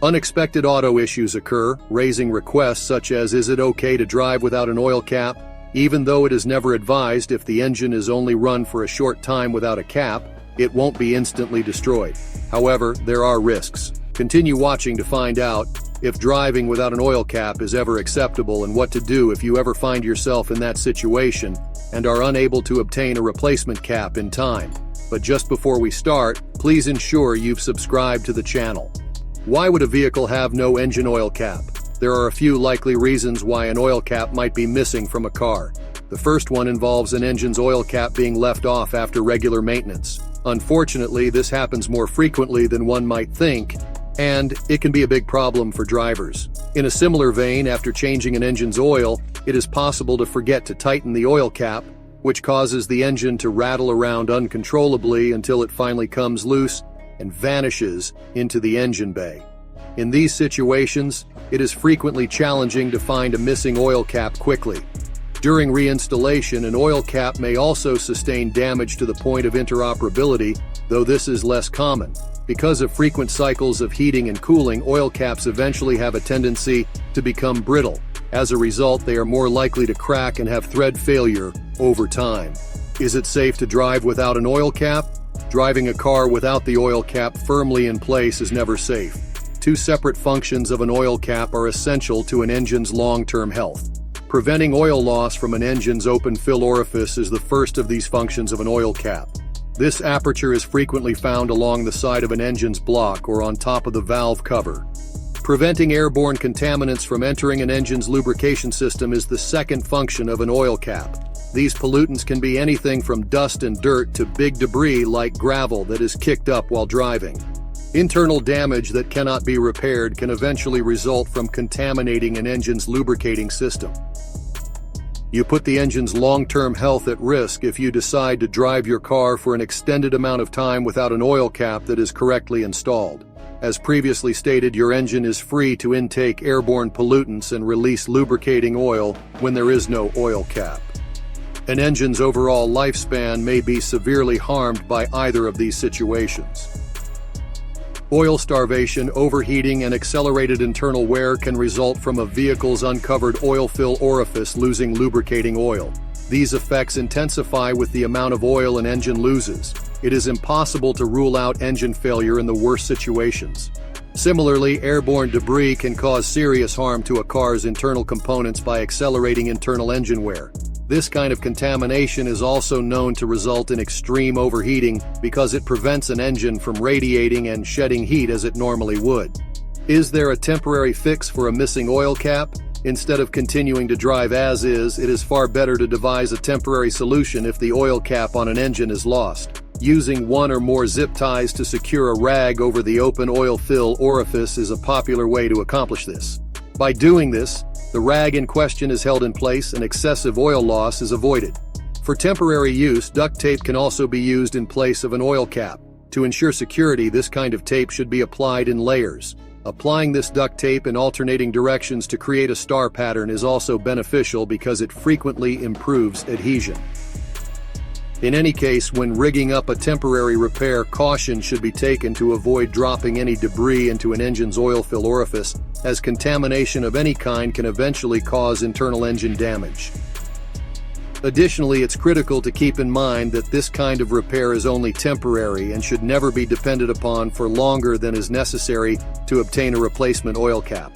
Unexpected auto issues occur, raising requests such as, is it okay to drive without an oil cap? Even though it is never advised, if the engine is only run for a short time without a cap, it won't be instantly destroyed. However, there are risks. Continue watching to find out if driving without an oil cap is ever acceptable and what to do if you ever find yourself in that situation and are unable to obtain a replacement cap in time. But just before we start, please ensure you've subscribed to the channel. Why would a vehicle have no engine oil cap? There are a few likely reasons why an oil cap might be missing from a car. The first one involves an engine's oil cap being left off after regular maintenance. Unfortunately, this happens more frequently than one might think, and it can be a big problem for drivers. In a similar vein, after changing an engine's oil, it is possible to forget to tighten the oil cap, which causes the engine to rattle around uncontrollably until it finally comes loose and vanishes into the engine bay. In these situations, it is frequently challenging to find a missing oil cap quickly. During reinstallation, an oil cap may also sustain damage to the point of interoperability, though this is less common. Because of frequent cycles of heating and cooling, oil caps eventually have a tendency to become brittle. As a result, they are more likely to crack and have thread failure over time. Is it safe to drive without an oil cap? Driving a car without the oil cap firmly in place is never safe. Two separate functions of an oil cap are essential to an engine's long-term health. Preventing oil loss from an engine's open fill orifice is the first of these functions of an oil cap. This aperture is frequently found along the side of an engine's block or on top of the valve cover. Preventing airborne contaminants from entering an engine's lubrication system is the second function of an oil cap. These pollutants can be anything from dust and dirt to big debris like gravel that is kicked up while driving. Internal damage that cannot be repaired can eventually result from contaminating an engine's lubricating system. You put the engine's long-term health at risk if you decide to drive your car for an extended amount of time without an oil cap that is correctly installed. As previously stated, your engine is free to intake airborne pollutants and release lubricating oil when there is no oil cap. An engine's overall lifespan may be severely harmed by either of these situations. Oil starvation, overheating, and accelerated internal wear can result from a vehicle's uncovered oil fill orifice losing lubricating oil. These effects intensify with the amount of oil an engine loses. It is impossible to rule out engine failure in the worst situations. Similarly, airborne debris can cause serious harm to a car's internal components by accelerating internal engine wear. This kind of contamination is also known to result in extreme overheating because it prevents an engine from radiating and shedding heat as it normally would. Is there a temporary fix for a missing oil cap? Instead of continuing to drive as is, it is far better to devise a temporary solution if the oil cap on an engine is lost. Using one or more zip ties to secure a rag over the open oil fill orifice is a popular way to accomplish this. By doing this, the rag in question is held in place and excessive oil loss is avoided. For temporary use, duct tape can also be used in place of an oil cap. To ensure security, this kind of tape should be applied in layers. Applying this duct tape in alternating directions to create a star pattern is also beneficial because it frequently improves adhesion. In any case, when rigging up a temporary repair, caution should be taken to avoid dropping any debris into an engine's oil fill orifice, as contamination of any kind can eventually cause internal engine damage. Additionally, it's critical to keep in mind that this kind of repair is only temporary and should never be depended upon for longer than is necessary to obtain a replacement oil cap.